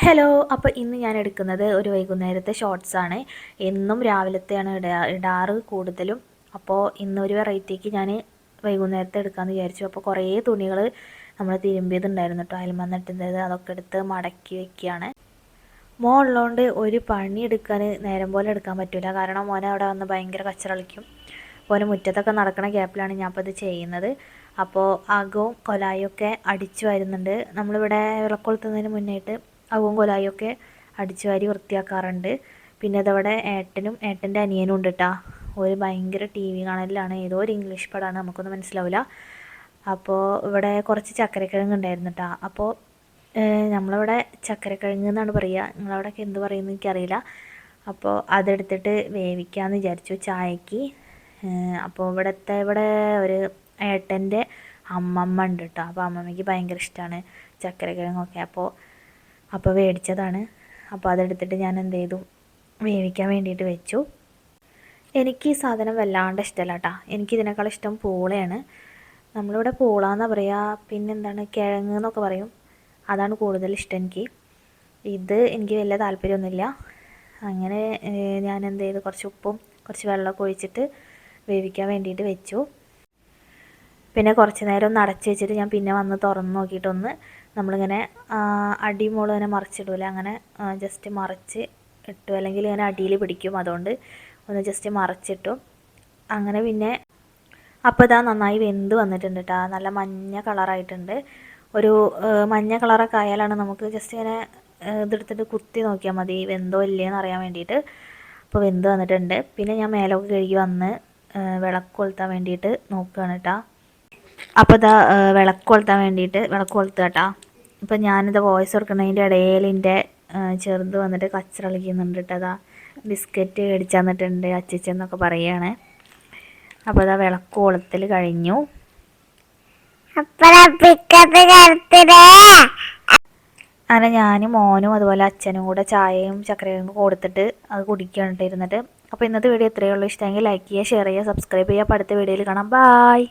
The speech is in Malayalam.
ഹലോ. അപ്പോൾ ഇന്ന് ഞാൻ എടുക്കുന്നത് ഒരു വൈകുന്നേരത്തെ ഷോർട്സാണ്. എന്നും രാവിലത്തെയാണ് ഇടാറ് കൂടുതലും. അപ്പോൾ ഇന്നൊരു വെറൈറ്റിക്ക് ഞാൻ വൈകുന്നേരത്തെ എടുക്കാമെന്ന് വിചാരിച്ചു. അപ്പോൾ കുറേ തുണികൾ നമ്മൾ തിരുമ്പിയതുണ്ടായിരുന്നു കേട്ടോ, അയൽമന്നിട്ടത് അതൊക്കെ എടുത്ത് മടക്കി വയ്ക്കുകയാണ്. മോൻ ഉള്ളതുകൊണ്ട് ഒരു പണി എടുക്കാൻ നേരം പോലെ എടുക്കാൻ പറ്റില്ല. കാരണം മോനെ അവിടെ വന്ന് ഭയങ്കര കച്ചറ കളിക്കും. മോനെ മുറ്റത്തൊക്കെ നടക്കണ ഗ്യാപ്പിലാണ് ഞാൻ അപ്പോൾ ഇത് ചെയ്യുന്നത്. അപ്പോൾ അകവും കൊലായും ഒക്കെ അടിച്ചു വരുന്നുണ്ട്. നമ്മളിവിടെ വിളക്കൊളുത്തുന്നതിന് മുന്നേയിട്ട് അകവും കൊലായൊക്കെ അടിച്ചു വാരി വൃത്തിയാക്കാറുണ്ട്. പിന്നെ അതവിടെ ഏട്ടൻ്റെ അനിയനും ഉണ്ട് കേട്ടോ. ഒരു ഭയങ്കര ടി വി കാണലിലാണ്. ഏതോ ഒരു ഇംഗ്ലീഷ് പടമാണ്, നമുക്കൊന്നും മനസ്സിലാവില്ല. അപ്പോൾ ഇവിടെ കുറച്ച് ചക്കരക്കിഴങ്ങ് ഉണ്ടായിരുന്നു കേട്ടോ. അപ്പോൾ നമ്മളിവിടെ ചക്കരക്കിഴങ്ങ് എന്നാണ് പറയുക, നിങ്ങളവിടെയൊക്കെ എന്ത് പറയുന്നത് എനിക്കറിയില്ല. അപ്പോൾ അതെടുത്തിട്ട് വേവിക്കാമെന്ന് വിചാരിച്ചു ചായക്ക്. അപ്പോൾ ഇവിടെ ഒരു ഏട്ടൻ്റെ അമ്മമ്മ ഉണ്ട് കേട്ടോ. അപ്പോൾ അമ്മമ്മയ്ക്ക് ഭയങ്കര ഇഷ്ടമാണ് ചക്കരക്കിഴങ്ങൊക്കെ. അപ്പോൾ മേടിച്ചതാണ്. അപ്പോൾ അതെടുത്തിട്ട് ഞാൻ എന്ത് ചെയ്തു, വേവിക്കാൻ വേണ്ടിയിട്ട് വെച്ചു. എനിക്ക് ഈ സാധനം വല്ലാണ്ട് ഇഷ്ടമല്ല കേട്ടോ. എനിക്കിതിനേക്കാൾ ഇഷ്ടം പൂളയാണ്. നമ്മളിവിടെ പൂളാന്നാണ് പറയുക. പിന്നെന്താണ്, കിഴങ്ങ് എന്നൊക്കെ പറയും. അതാണ് കൂടുതൽ ഇഷ്ടം എനിക്ക്. ഇത് എനിക്ക് വലിയ താല്പര്യമൊന്നുമില്ല. അങ്ങനെ ഞാൻ എന്ത് ചെയ്തു, കുറച്ച് ഉപ്പും കുറച്ച് വെള്ളമൊക്കെ ഒഴിച്ചിട്ട് വേവിക്കാൻ വേണ്ടിയിട്ട് വെച്ചു. പിന്നെ കുറച്ച് നേരം ഒന്ന് അടച്ച് വെച്ചിട്ട് ഞാൻ പിന്നെ വന്ന് തുറന്ന് നോക്കിയിട്ടൊന്ന് നമ്മളിങ്ങനെ അടിമോള് ഇങ്ങനെ മറിച്ചിടൂല, അങ്ങനെ ജസ്റ്റ് മറിച്ച് ഇട്ടു. അല്ലെങ്കിൽ ഇങ്ങനെ അടിയിൽ പിടിക്കും, അതുകൊണ്ട് ഒന്ന് ജസ്റ്റ് മറിച്ചിട്ടു. അങ്ങനെ പിന്നെ അപ്പോൾ ഇതാ നന്നായി വെന്ത് വന്നിട്ടുണ്ട് കേട്ടോ. നല്ല മഞ്ഞ കളറായിട്ടുണ്ട്. ഒരു മഞ്ഞ കളറൊക്കെ ആയാലാണ് നമുക്ക് ജസ്റ്റ് ഇങ്ങനെ ഇതെടുത്തിട്ട് കുത്തി നോക്കിയാൽ മതി വെന്തോ ഇല്ലയെന്ന് അറിയാൻ വേണ്ടിയിട്ട്. അപ്പോൾ വെന്ത് വന്നിട്ടുണ്ട്. പിന്നെ ഞാൻ മേലൊക്കെ കഴുകി വന്ന് വിളക്ക് കൊളുത്താൻ വേണ്ടിയിട്ട് നോക്കുകയാണ് കേട്ടോ. അപ്പോൾ ഇതാ വിളക്ക് കൊളുത്തുക കേട്ടോ. അപ്പോൾ ഞാനിത് വോയിസ് കൊടുക്കുന്നതിൻ്റെ ഇടയിൽ എൻ്റെ ചെറുത് വന്നിട്ട് കച്ചറ കളിക്കുന്നുണ്ട് കേട്ടോ. അതാ ബിസ്ക്കറ്റ് മേടിച്ച് തന്നിട്ടുണ്ട് അച്ചിച്ചെന്നൊക്കെ പറയുകയാണ്. അപ്പോൾ അതാ വിളക്ക് കൊളുത്തൽ കഴിഞ്ഞു. അങ്ങനെ ഞാനും മോനും അതുപോലെ അച്ഛനും കൂടെ ചായയും ചക്കരയും കൊടുത്തിട്ട് അത് കുടിക്കുകയാണ് ഇരുന്നിട്ട്. അപ്പോൾ ഇന്നത്തെ വീഡിയോ ഇത്രയേ ഉള്ളൂ. ഇഷ്ടമെങ്കിൽ ലൈക്ക് ചെയ്യുക, ഷെയർ ചെയ്യുക, സബ്സ്ക്രൈബ് ചെയ്യുക. അപ്പോൾ അടുത്ത വീഡിയോയിൽ കാണാം. ബായ്.